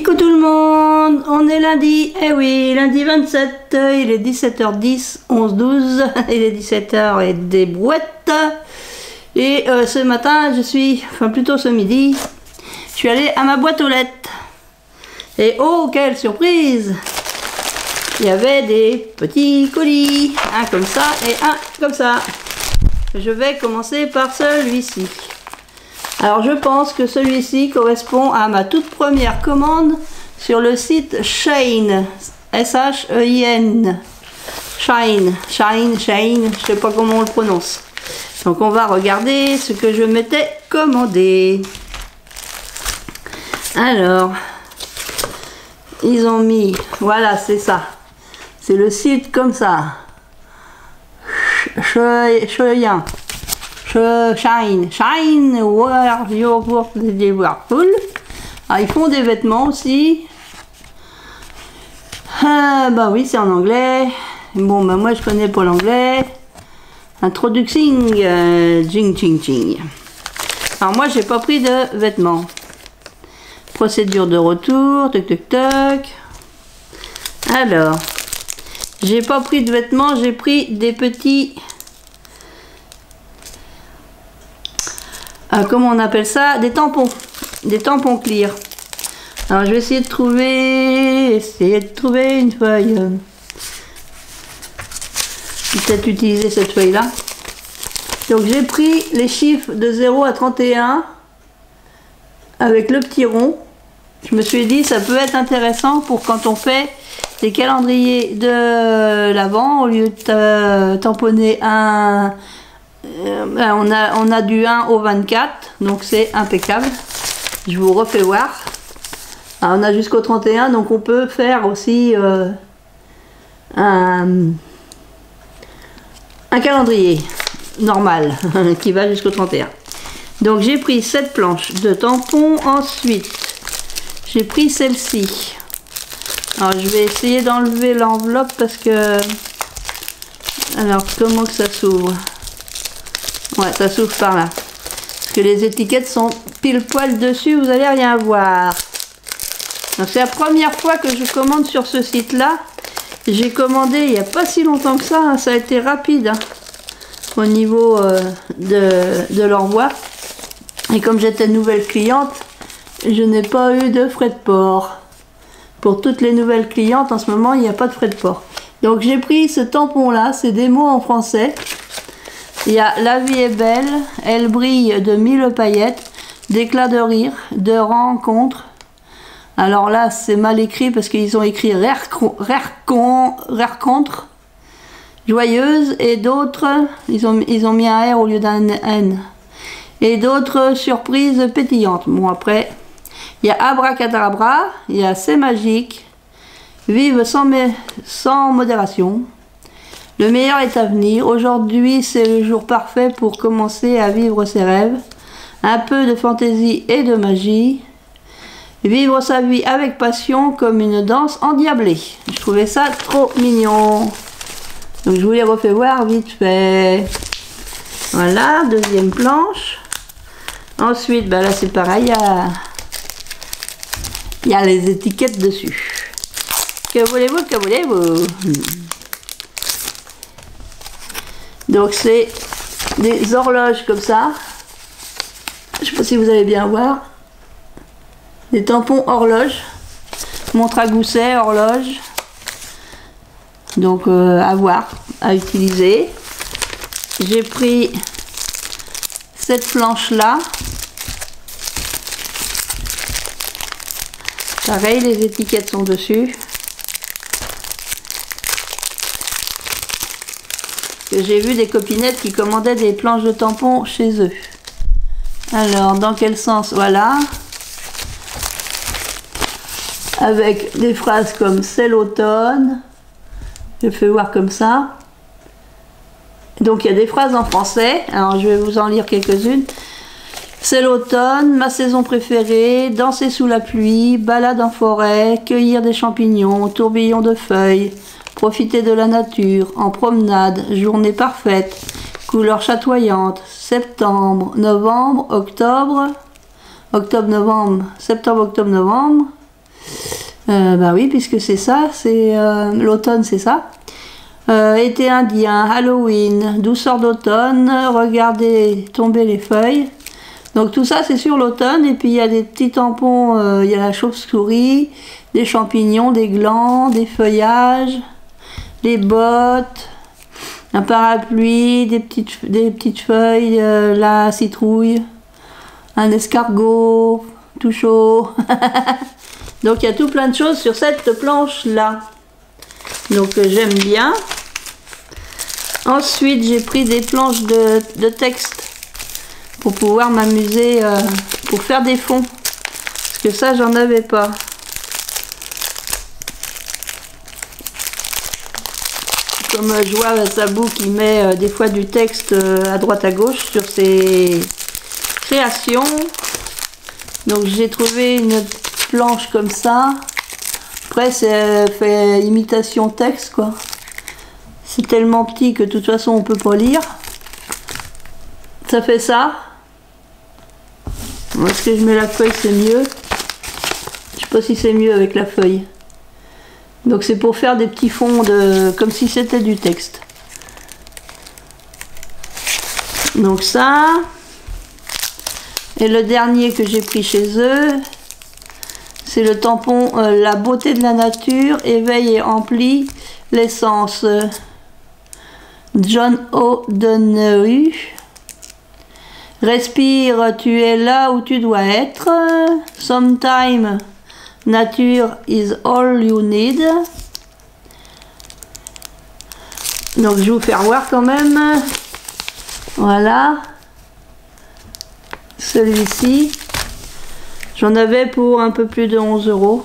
Coucou tout le monde, on est lundi, eh oui, lundi 27, il est 17h10, 11-12, il est 17h et des brouettes. Et ce matin, plutôt ce midi, je suis allée à ma boîte aux lettres. Et oh, quelle surprise! Il y avait des petits colis, un comme ça et un comme ça. Je vais commencer par celui-ci. Alors je pense que celui-ci correspond à ma toute première commande sur le site Shein, S-H-E-I-N, Shein, je sais pas comment on le prononce. Donc on va regarder ce que je m'étais commandé. Alors, ils ont mis, voilà c'est ça, c'est le site comme ça, Shein. Shine, where your work Liverpool. Ah, ils font des vêtements aussi. Ah, bah oui, c'est en anglais. Bon, bah moi je connais pas l'anglais. Introducing, jing. Alors moi j'ai pas pris de vêtements. Procédure de retour, toc. Alors, j'ai pas pris de vêtements, j'ai pris des petits. Comment on appelle ça? Des tampons clear. Alors je vais essayer de trouver une feuille. Peut-être utiliser cette feuille là. Donc j'ai pris les chiffres de 0 à 31 avec le petit rond. Je me suis dit ça peut être intéressant pour quand on fait des calendriers de l'Avent, au lieu de tamponner un. On a du 1 au 24, donc c'est impeccable. Je vous refais voir. Alors, on a jusqu'au 31, donc on peut faire aussi un calendrier normal qui va jusqu'au 31. Donc j'ai pris cette planche de tampons. Ensuite, j'ai pris celle-ci. Alors je vais essayer d'enlever l'enveloppe parce que... Alors comment que ça s'ouvre? Ouais, ça s'ouvre par là. Parce que les étiquettes sont pile poil dessus, vous allez rien voir. Donc c'est la première fois que je commande sur ce site-là. J'ai commandé il n'y a pas si longtemps que ça, hein. Ça a été rapide hein, au niveau de l'envoi. Et comme j'étais nouvelle cliente, je n'ai pas eu de frais de port. Pour toutes les nouvelles clientes, en ce moment, il n'y a pas de frais de port. Donc j'ai pris ce tampon-là, c'est des mots en français. Il y a la vie est belle, elle brille de mille paillettes, d'éclats de rire, de rencontres. Alors là, c'est mal écrit parce qu'ils ont écrit rencontre, joyeuse, et d'autres, ils ont mis un R au lieu d'un N. Et d'autres surprises pétillantes. Bon, après, il y a abracadabra, il y a c'est magique, vive sans modération. Le meilleur est à venir. Aujourd'hui, c'est le jour parfait pour commencer à vivre ses rêves. Un peu de fantaisie et de magie. Vivre sa vie avec passion comme une danse endiablée. Je trouvais ça trop mignon. Donc, je vous les refais voir vite fait. Voilà, deuxième planche. Ensuite, ben là, c'est pareil. Il y a les étiquettes dessus. Que voulez-vous, que voulez-vous? Donc c'est des horloges comme ça. Je ne sais pas si vous allez bien voir. Des tampons horloges. Montre à gousset, horloge. Donc à voir, à utiliser. J'ai pris cette planche là. Pareil, les étiquettes sont dessus. J'ai vu des copinettes qui commandaient des planches de tampons chez eux. Alors, dans quel sens? Voilà. Avec des phrases comme c'est l'automne. Je fais voir comme ça. Donc, il y a des phrases en français. Alors, je vais vous en lire quelques-unes. C'est l'automne, ma saison préférée, danser sous la pluie, balade en forêt, cueillir des champignons, tourbillon de feuilles, profiter de la nature, en promenade, journée parfaite, couleurs chatoyantes, septembre, novembre, octobre, octobre-novembre, septembre, octobre-novembre, Bah oui, puisque c'est ça, c'est l'automne, c'est ça. Été indien, Halloween, douceur d'automne, regardez tomber les feuilles. Donc tout ça c'est sur l'automne, et puis il y a des petits tampons, il y a la chauve-souris, des champignons, des glands, des feuillages, des bottes, un parapluie, des petites feuilles, la citrouille, un escargot, tout chaud. Donc il y a tout plein de choses sur cette planche là. Donc j'aime bien. Ensuite j'ai pris des planches de texte pour pouvoir m'amuser, pour faire des fonds. Parce que ça j'en avais pas. Comme je vois Sabou qui met des fois du texte à droite à gauche sur ses créations. Donc j'ai trouvé une planche comme ça. Après c'est fait imitation texte quoi. C'est tellement petit que de toute façon on peut pas lire. Ça fait ça. Est-ce que je mets la feuille, c'est mieux? Je sais pas si c'est mieux avec la feuille. Donc c'est pour faire des petits fonds comme si c'était du texte. Donc ça. Et le dernier que j'ai pris chez eux, c'est le tampon La beauté de la nature, éveille et emplit l'essence. John O'Donoghue. Respire, tu es là où tu dois être. Sometime, nature is all you need. Donc je vais vous faire voir quand même. Voilà. Celui-ci. J'en avais pour un peu plus de 11 €.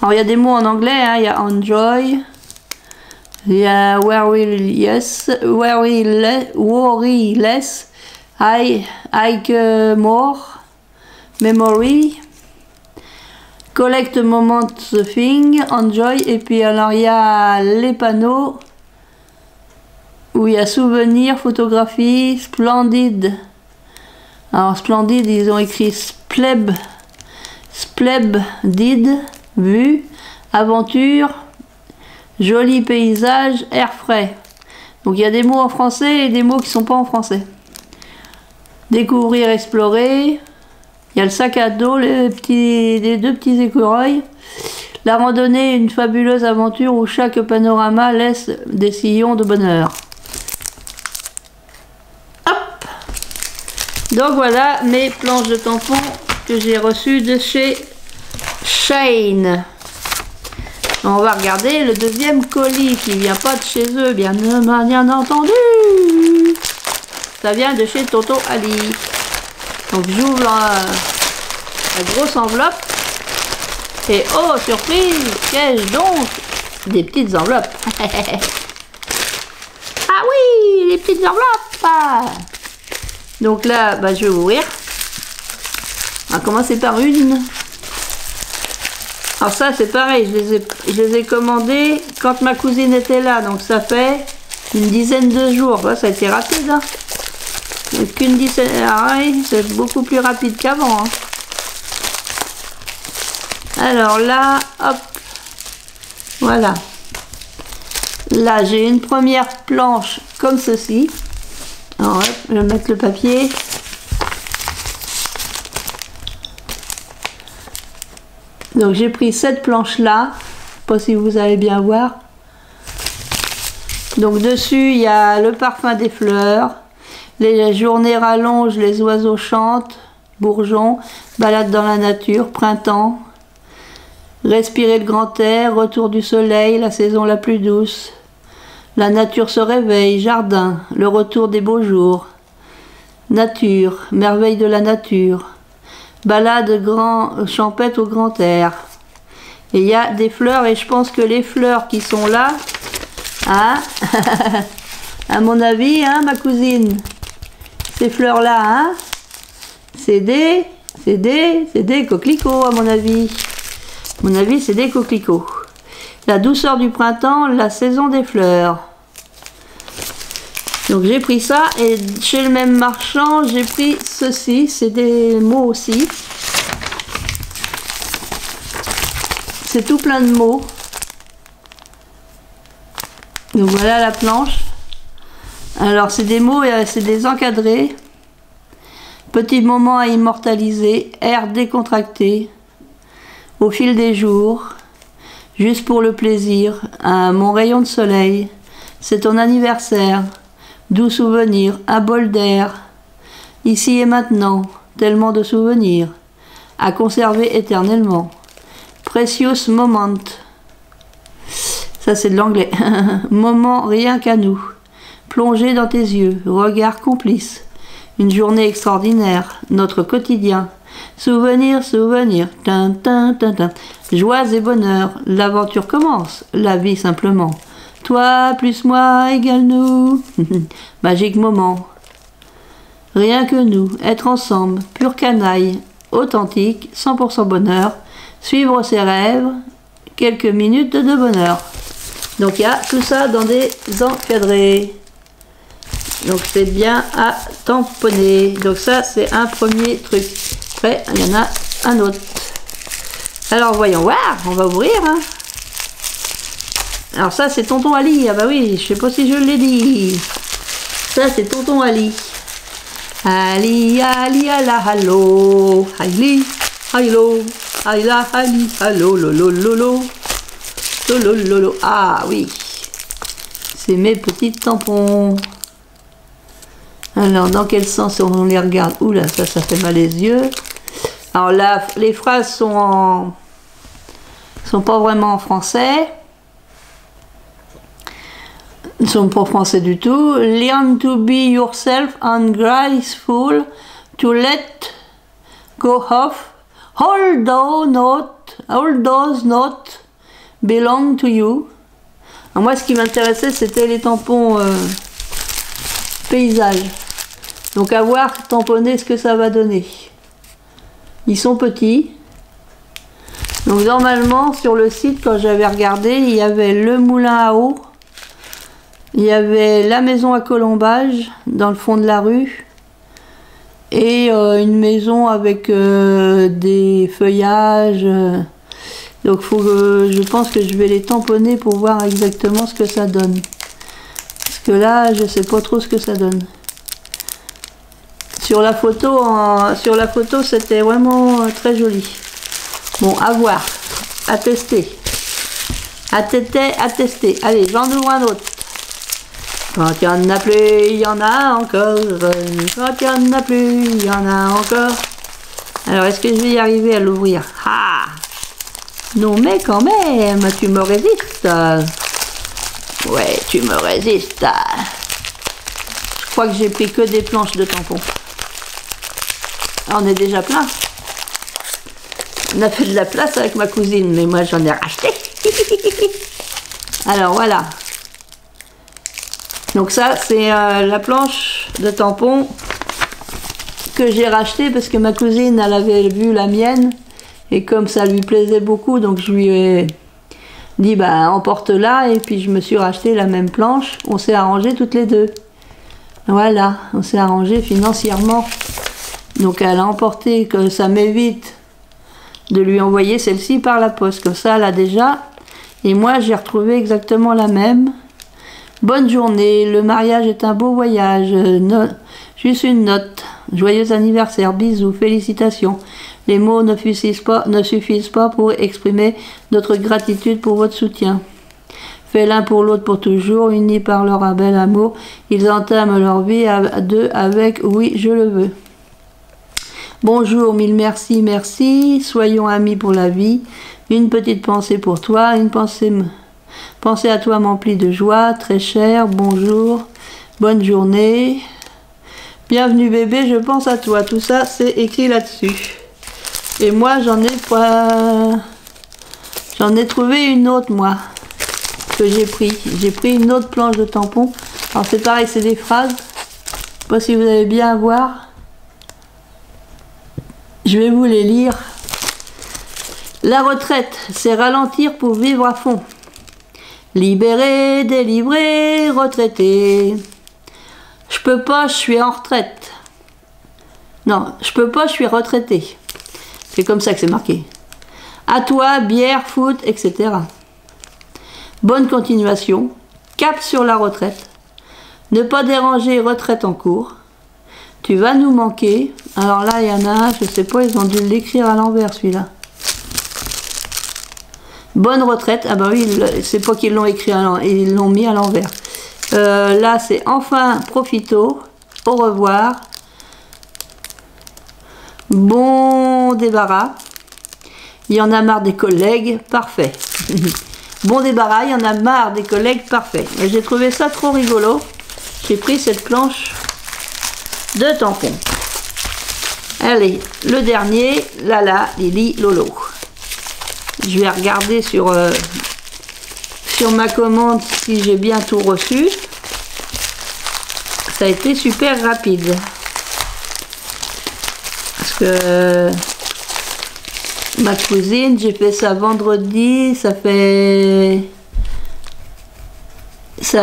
Alors il y a des mots en anglais, hein. Il y a enjoy. Il y a worry less. Hike more, memory, collect moment thing, enjoy, et puis alors il y a les panneaux où il y a souvenir, photographie, splendid. Alors splendid, ils ont écrit splendid, vue, aventure, joli paysage, air frais. Donc il y a des mots en français et des mots qui sont pas en français. Découvrir, explorer. Il y a le sac à dos, les deux petits écureuils. La randonnée, une fabuleuse aventure où chaque panorama laisse des sillons de bonheur. Hop! Donc voilà mes planches de tampons que j'ai reçues de chez Shane. On va regarder le deuxième colis qui vient pas de chez eux, bien entendu. Ça vient de chez Toto Ali. Donc j'ouvre la grosse enveloppe. Et oh, surprise, qu'ai-je donc? Des petites enveloppes. Ah oui, les petites enveloppes. Donc là, bah, je vais ouvrir. On va commencer par une. Alors ça, c'est pareil, je les ai commandés quand ma cousine était là. Donc ça fait une dizaine de jours. Ça a été rapide, hein. Qu'une dizaine, c'est beaucoup plus rapide qu'avant. Hein. Alors là, hop, voilà. Là, j'ai une première planche comme ceci. Alors, hop, je vais mettre le papier. Donc, j'ai pris cette planche-là. Je ne sais pas si vous allez bien voir. Donc, dessus, il y a le parfum des fleurs. Les journées rallongent, les oiseaux chantent, bourgeons, balade dans la nature, printemps, respirer le grand air, retour du soleil, la saison la plus douce. La nature se réveille, jardin, le retour des beaux jours. Nature, merveille de la nature, balade grand, champêtre au grand air. Et il y a des fleurs, et je pense que les fleurs qui sont là, hein, à mon avis, hein, ma cousine, ces fleurs-là, hein, c'est des coquelicots, à mon avis. À mon avis, c'est des coquelicots. La douceur du printemps, la saison des fleurs. Donc j'ai pris ça, et chez le même marchand, j'ai pris ceci, c'est des mots aussi. c'est tout plein de mots. Donc voilà la planche. Alors c'est des mots, c'est des encadrés. Petit moment à immortaliser, air décontracté. Au fil des jours, juste pour le plaisir, mon rayon de soleil. C'est ton anniversaire. Doux souvenir, un bol d'air. Ici et maintenant, tellement de souvenirs. À conserver éternellement. Precious moment. Ça c'est de l'anglais. Moment rien qu'à nous. Plongé dans tes yeux, regard complice. Une journée extraordinaire, notre quotidien. Souvenir, souvenir, tin, tin, tin, tin. Joie et bonheur, l'aventure commence, la vie simplement. Toi plus moi égale nous. Magique moment. Rien que nous, être ensemble, pure canaille, authentique, 100% bonheur, suivre ses rêves, quelques minutes de bonheur. Donc il y a tout ça dans des encadrés. Donc c'est bien à tamponner. Donc ça c'est un premier truc. Après il y en a un autre. Alors voyons voir, on va ouvrir. Hein. Alors ça c'est Tonton Ali. Ah bah oui, je sais pas si je l'ai dit. Ça c'est Tonton Ali. Ali, Ali, ala, hallo. Ali, hallo. Ala, Ali, hallo, lolo, lolo. Lolo, lolo. Ah oui. C'est mes petits tampons. Alors, dans quel sens on les regarde? Oula, ça fait mal les yeux. Alors là, les phrases sont pas vraiment en français. Ils ne sont pas français du tout. Learn to be yourself and graceful to let go of all those not belong to you. Alors moi, ce qui m'intéressait, c'était les tampons paysage. Donc à voir, tamponner ce que ça va donner. Ils sont petits. Donc normalement, sur le site, quand j'avais regardé, il y avait le moulin à eau. Il y avait la maison à colombage dans le fond de la rue et une maison avec des feuillages. Donc je pense que je vais les tamponner pour voir exactement ce que ça donne. Parce que là, je sais pas trop ce que ça donne. Sur la photo, c'était vraiment très joli. Bon, à voir, à tester. À tester. Allez, j'en ouvre un autre. Quand il n'y en a plus, il y en a encore. Quand il n'y en a plus, il y en a encore. Alors, est-ce que je vais y arriver à l'ouvrir? Ah! Non, mais quand même, tu me résistes. Ouais, tu me résistes. Je crois que j'ai pris que des planches de tampons. On est déjà plein. On a fait de la place avec ma cousine, mais moi j'en ai racheté. Alors voilà. Donc ça, c'est la planche de tampons que j'ai racheté parce que ma cousine, elle avait vu la mienne et comme ça lui plaisait beaucoup, donc je lui ai dit, bah emporte-la, et puis je me suis racheté la même planche. On s'est arrangé toutes les deux. Voilà, on s'est arrangé financièrement. Donc elle a emporté, que ça m'évite de lui envoyer celle-ci par la poste. Comme ça, elle a déjà. Et moi, j'ai retrouvé exactement la même. Bonne journée, le mariage est un beau voyage. Juste une note. Joyeux anniversaire, bisous, félicitations. Les mots ne suffisent pas pour exprimer notre gratitude pour votre soutien. Fait l'un pour l'autre pour toujours, unis par leur bel amour, ils entament leur vie à deux avec « Oui, je le veux ». Bonjour, mille merci, merci, soyons amis pour la vie. Une petite pensée pour toi, pensée à toi m'emplit de joie, très cher, bonjour, bonne journée. Bienvenue bébé, je pense à toi. Tout ça, c'est écrit là-dessus. Et moi, j'en ai trouvé une autre, moi, que j'ai pris. J'ai pris une autre planche de tampons. Alors c'est pareil, c'est des phrases. Je sais pas si vous allez bien voir. Je vais vous les lire. La retraite, c'est ralentir pour vivre à fond. Libéré, délivré, retraité. Je peux pas, je suis en retraite. Non, je peux pas, je suis retraité. C'est comme ça que c'est marqué. À toi, bière, foot, etc. Bonne continuation. Cap sur la retraite. Ne pas déranger, retraite en cours. Tu vas nous manquer. Alors là, il y en a un, je sais pas, ils ont dû l'écrire à l'envers celui-là. Bonne retraite. Ah bah oui, c'est pas qu'ils l'ont écrit, ils l'ont mis à l'envers. Là, c'est enfin profito. Au revoir. Bon débarras. Il y en a marre des collègues. Parfait. Bon débarras, il y en a marre des collègues. Parfait. J'ai trouvé ça trop rigolo. J'ai pris cette planche de tampons. Allez, le dernier. Lala, Lili, Lolo. Je vais regarder sur ma commande si j'ai bien tout reçu. Ça a été super rapide. Parce que ma cousine, j'ai fait ça vendredi, ça a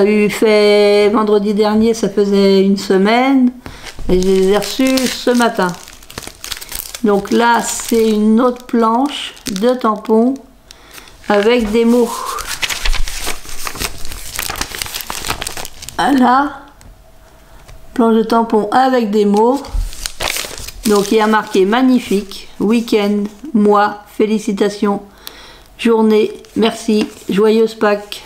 eu fait vendredi dernier, ça faisait une semaine. Et je les ai reçus ce matin. Donc là, c'est une autre planche de tampons avec des mots. Voilà. Planche de tampons avec des mots. Donc il y a marqué magnifique, week-end, mois, félicitations, journée, merci, joyeuse Pâques.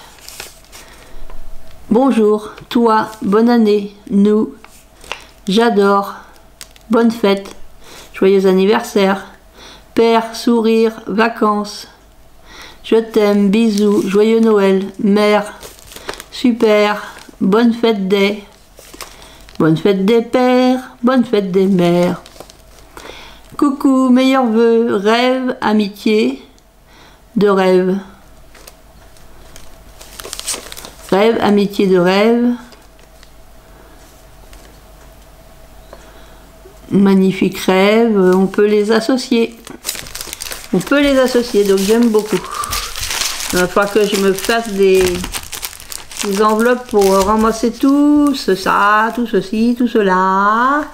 Bonjour, toi, bonne année, nous, j'adore, bonne fête, joyeux anniversaire, père, sourire, vacances, je t'aime, bisous, joyeux Noël, mère, super, bonne fête des pères, bonne fête des mères. Coucou, meilleurs vœux, rêve, amitié, de rêve. Rêve, amitié de rêve. Magnifique rêve, on peut les associer. On peut les associer, donc j'aime beaucoup. Il va falloir que je me fasse des enveloppes pour ramasser tout ça, tout ceci, tout cela.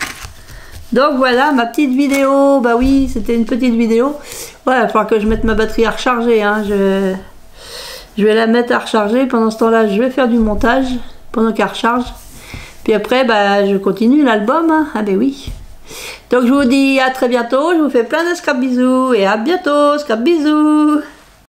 Donc voilà ma petite vidéo. Bah oui, c'était une petite vidéo. Ouais, il va falloir que je mette ma batterie à recharger. Hein. Je vais la mettre à recharger. Pendant ce temps-là, je vais faire du montage pendant qu'elle recharge. Puis après, bah, je continue l'album. Hein. Ah ben oui. Donc je vous dis à très bientôt. Je vous fais plein de scrap bisous. Et à bientôt. Scrap bisous.